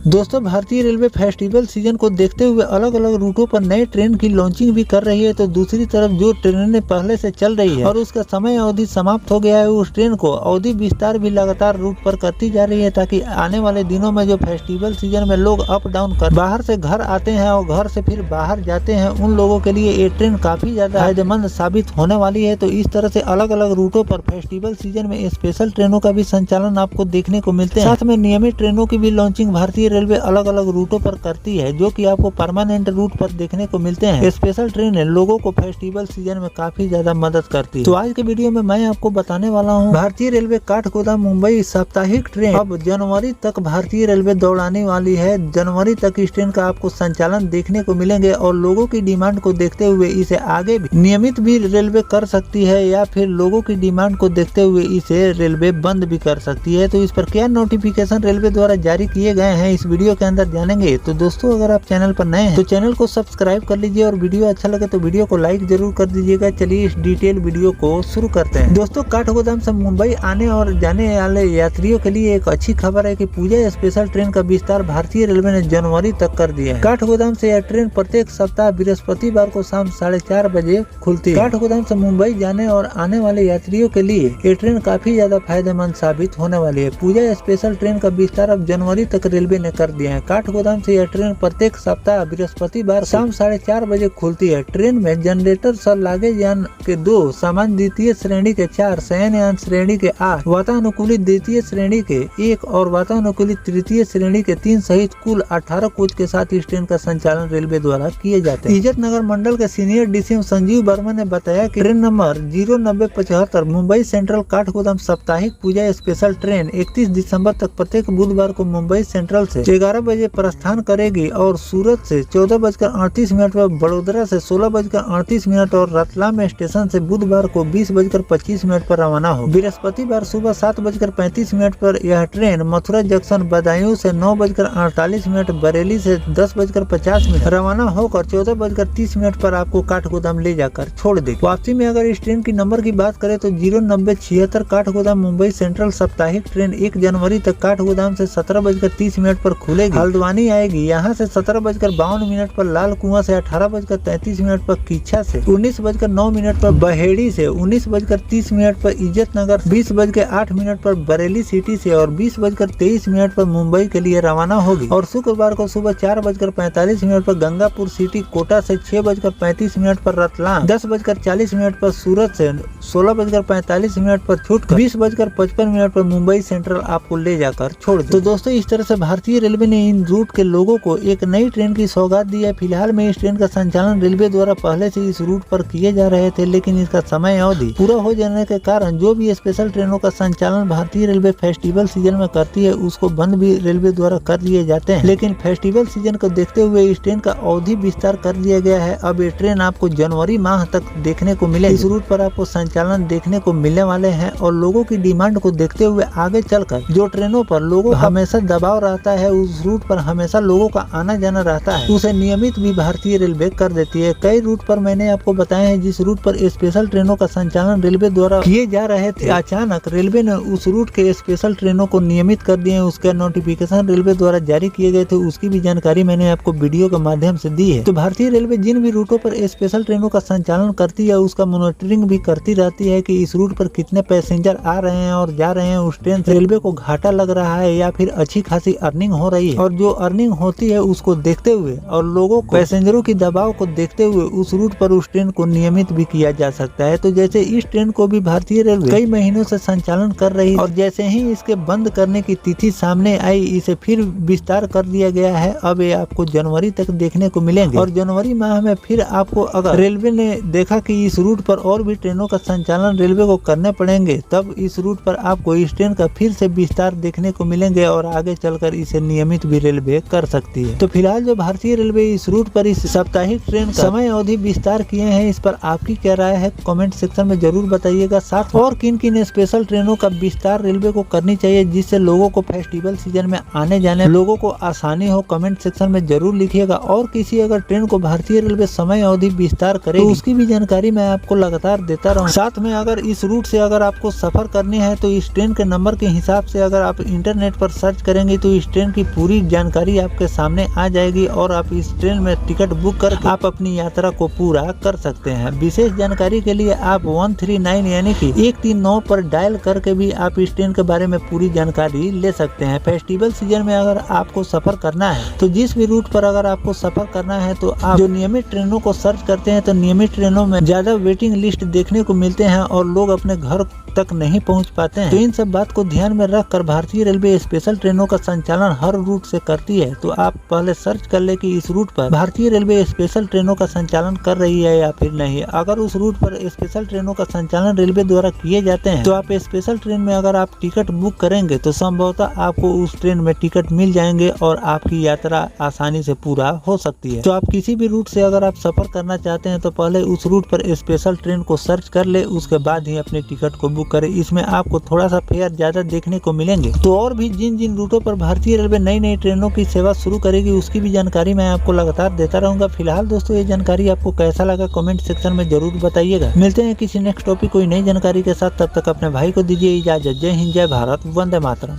दोस्तों, भारतीय railway festival season को देखते हुए अलग अलग रूटों पर नए ट्रेन की लॉन्चिंग भी कर रही है, तो दूसरी तरफ जो ट्रेनें पहले से चल रही है और उसका समय अवधि समाप्त हो गया है, उस ट्रेन को अवधि विस्तार भी लगातार रूट पर करती जा रही है, ताकि आने वाले दिनों में जो फेस्टिवल सीजन में लोग अप डाउन कर बाहर से घर आते हैं और घर से फिर बाहर जाते हैं, उन लोगों के लिए ये ट्रेन काफी ज्यादा फायदेमंद साबित होने वाली है। तो इस तरह से अलग अलग रूटों पर फेस्टिवल सीजन में स्पेशल ट्रेनों का भी संचालन आपको देखने को मिलते हैं। साथ में नियमित ट्रेनों की भी लॉन्चिंग भारतीय रेलवे अलग अलग रूटों पर करती है, जो कि आपको परमानेंट रूट पर देखने को मिलते हैं। स्पेशल ट्रेन लोगों को फेस्टिवल सीजन में काफी ज्यादा मदद करती है। तो आज के वीडियो में मैं आपको बताने वाला हूँ, भारतीय रेलवे काठगोदाम मुंबई साप्ताहिक ट्रेन अब जनवरी तक भारतीय रेलवे दौड़ाने वाली है। जनवरी तक इस ट्रेन का आपको संचालन देखने को मिलेंगे और लोगों की डिमांड को देखते हुए इसे आगे भी नियमित भी रेलवे कर सकती है, या फिर लोगों की डिमांड को देखते हुए इसे रेलवे बंद भी कर सकती है। तो इस पर क्या नोटिफिकेशन रेलवे द्वारा जारी किए गए हैं, इस वीडियो के अंदर जानेंगे। तो दोस्तों, अगर आप चैनल पर नए हैं तो चैनल को सब्सक्राइब कर लीजिए और वीडियो अच्छा लगे तो वीडियो को लाइक जरूर कर दीजिएगा। चलिए इस डिटेल वीडियो को शुरू करते हैं। दोस्तों, काठगोदाम से मुंबई आने और जाने वाले यात्रियों के लिए एक अच्छी खबर है कि पूजा स्पेशल ट्रेन का विस्तार भारतीय रेलवे ने जनवरी तक कर दिया है। काठगोदाम से यह ट्रेन प्रत्येक सप्ताह बृहस्पतिवार को शाम 4:30 बजे खुलती है। काठगोदाम से मुंबई जाने और आने वाले यात्रियों के लिए ये ट्रेन काफी ज्यादा फायदेमंद साबित होने वाली है। पूजा स्पेशल ट्रेन का विस्तार अब जनवरी तक रेलवे ने कर दिया है। काठगोदाम से यह ट्रेन प्रत्येक सप्ताह बृहस्पतिवार शाम 4:30 बजे खुलती है। ट्रेन में जनरेटर सह लागेज यान के 2, सामान्य द्वितीय श्रेणी के 4, शयन यान श्रेणी के 8, वातानुकूलित द्वितीय श्रेणी के 1 और वातानुकूलित तृतीय श्रेणी के 3 सहित कुल 18 कोच के साथ इस ट्रेन का संचालन रेलवे द्वारा किए जाते हैं। इज्जत नगर मंडल के सीनियर डीसीएम संजीव वर्मा ने बताया कि train number 09075 Mumbai central Kathgodam साप्ताहिक पूजा स्पेशल ट्रेन 31 दिसंबर तक प्रत्येक बुधवार को मुंबई सेंट्रल से 11 बजे प्रस्थान करेगी और सूरत से 14:38 पर, बड़ोदरा से 16:38 और रतलाम स्टेशन से बुधवार को 20:25 पर रवाना हो। बृहस्पतिवार सुबह 7:35 पर यह ट्रेन मथुरा जंक्शन बदायूं से 9:48, बरेली से 10:50 रवाना होकर 14:30 पर आपको काठगोदाम ले जाकर छोड़ देगी। वापसी में अगर इस ट्रेन की नंबर की बात करें तो 09076 काठगोदाम मुंबई सेंट्रल साप्ताहिक ट्रेन 1 जनवरी तक काठगोदाम से 17:30 पर खुलेगी। हल्द्वानी आएगी। यहाँ से 17:52 पर, लाल कुआं से 18:33 पर, कीछा से 19:09 पर, बहेड़ी से 19:30 पर, इज्जत नगर 20:08 पर, बरेली सिटी से और 20:23 पर मुंबई के लिए रवाना होगी। और शुक्रवार को सुबह 4:45 पर गंगापुर सिटी, कोटा से 6:35 पर रतलाम, 10:40 पर सूरत से 16:45 पर छूटकर 20:55 पर मुंबई सेंट्रल आपको ले जाकर छोड़ दे। तो दोस्तों, इस तरह से भारतीय रेलवे ने इन रूट के लोगों को एक नई ट्रेन की सौगात दी है। फिलहाल में इस ट्रेन का संचालन रेलवे द्वारा पहले से इस रूट पर किए जा रहे थे, लेकिन इसका समय अवधि पूरा हो जाने के कारण जो भी स्पेशल ट्रेनों का संचालन भारतीय रेलवे फेस्टिवल सीजन में करती है, उसको बंद भी रेलवे द्वारा कर दिए जाते हैं। लेकिन फेस्टिवल सीजन को देखते हुए इस ट्रेन का अवधि विस्तार कर दिया गया है। अब ये ट्रेन आपको जनवरी माह तक देखने को मिले। इस रूट पर आपको संचालन देखने को मिलने वाले हैं और लोगों की डिमांड को देखते हुए आगे चलकर जो ट्रेनों पर लोगों का हमेशा दबाव रहता है, उस रूट पर हमेशा लोगों का आना जाना रहता है, उसे नियमित भी भारतीय रेलवे कर देती है। कई रूट पर मैंने आपको बताया है जिस रूट पर स्पेशल ट्रेनों का संचालन रेलवे द्वारा किए जा रहे थे, अचानक रेलवे ने उस रूट के स्पेशल ट्रेनों को नियमित कर दिए। उसका नोटिफिकेशन रेलवे द्वारा जारी किए गए थे, उसकी भी जानकारी मैंने आपको वीडियो के माध्यम से दी है। तो भारतीय रेलवे जिन भी रूटों पर स्पेशल ट्रेनों का संचालन करती है, उसका मॉनिटरिंग भी करती रहती है कि इस रूट पर कितने पैसेंजर आ रहे हैं और जा रहे हैं, उस ट्रेन से रेलवे को घाटा लग रहा है या फिर अच्छी खासी अर्निंग हो रही है। और जो अर्निंग होती है उसको देखते हुए और लोगों को पैसेंजरों की दबाव को देखते हुए उस रूट पर उस ट्रेन को नियमित भी किया जा सकता है। तो जैसे इस ट्रेन को भी भारतीय रेलवे कई महीनों से संचालन कर रही है और जैसे ही इसके बंद करने की तिथि सामने आई, इसे फिर विस्तार कर दिया गया है। अब ये आपको जनवरी तक देखने को मिलेंगे और जनवरी माह में फिर आपको अगर रेलवे ने देखा कि इस रूट पर और भी ट्रेनों का संचालन रेलवे को करने पड़ेंगे, तब इस रूट पर आपको इस ट्रेन का फिर से विस्तार देखने को मिलेंगे और आगे चलकर इसे नियमित भी रेलवे कर सकती है। तो फिलहाल जो भारतीय रेलवे इस रूट पर इस साप्ताहिक ट्रेन का समय अवधि विस्तार किए हैं, इस पर आपकी क्या राय है कमेंट सेक्शन में जरूर बताइएगा। साथ और किन किन स्पेशल ट्रेनों का विस्तार रेलवे को करनी चाहिए जिससे लोगों को फेस्टिवल सीजन में आने जाने लोगों को आसानी हो, कमेंट सेक्शन में जरूर लिखिएगा। और किसी अगर ट्रेन को भारतीय रेलवे समय अवधि विस्तार करे तो उसकी भी जानकारी मैं आपको लगातार देता रहूँ। साथ में अगर इस रूट से अगर आपको सफर करनी है तो इस ट्रेन के नंबर के हिसाब से अगर आप इंटरनेट पर सर्च करेंगे तो इस ट्रेन की की पूरी जानकारी आपके सामने आ जाएगी और आप इस ट्रेन में टिकट बुक करके आप अपनी यात्रा को पूरा कर सकते हैं। विशेष जानकारी के लिए आप 139 यानी कि 139 पर डायल करके भी आप इस ट्रेन के बारे में पूरी जानकारी ले सकते हैं। फेस्टिवल सीजन में अगर आपको सफर करना है तो जिस भी रूट पर अगर आपको सफर करना है तो आप जो नियमित ट्रेनों को सर्च करते हैं तो नियमित ट्रेनों में ज्यादा वेटिंग लिस्ट देखने को मिलते हैं और लोग अपने घर तक नहीं पहुंच पाते हैं। तो इन सब बात को ध्यान में रखकर भारतीय रेलवे स्पेशल ट्रेनों का संचालन हर रूट से करती है। तो आप पहले सर्च कर ले कि इस रूट पर भारतीय रेलवे स्पेशल ट्रेनों का संचालन कर रही है या फिर नहीं। अगर उस रूट पर स्पेशल ट्रेनों का संचालन रेलवे द्वारा किए जाते हैं तो आप स्पेशल ट्रेन में अगर आप टिकट बुक करेंगे तो संभवतः आपको उस ट्रेन में टिकट मिल जाएंगे और आपकी यात्रा आसानी से पूरा हो सकती है। तो आप किसी भी रूट से अगर आप सफर करना चाहते हैं तो पहले उस रूट पर स्पेशल ट्रेन को सर्च कर ले, उसके बाद ही अपने टिकट को बुक करें। इसमें आपको थोड़ा सा फेयर ज्यादा देखने को मिलेंगे। तो और भी जिन जिन रूटों पर भारतीय रेलवे नई नई ट्रेनों की सेवा शुरू करेगी उसकी भी जानकारी मैं आपको लगातार देता रहूंगा। फिलहाल दोस्तों ये जानकारी आपको कैसा लगा कमेंट सेक्शन में जरूर बताइएगा। मिलते हैं किसी नेक्स्ट टॉपिक कोई नई जानकारी के साथ, तब तक अपने भाई को दीजिए इजाजत। जय हिंद, जय भारत, वंदे मातरम।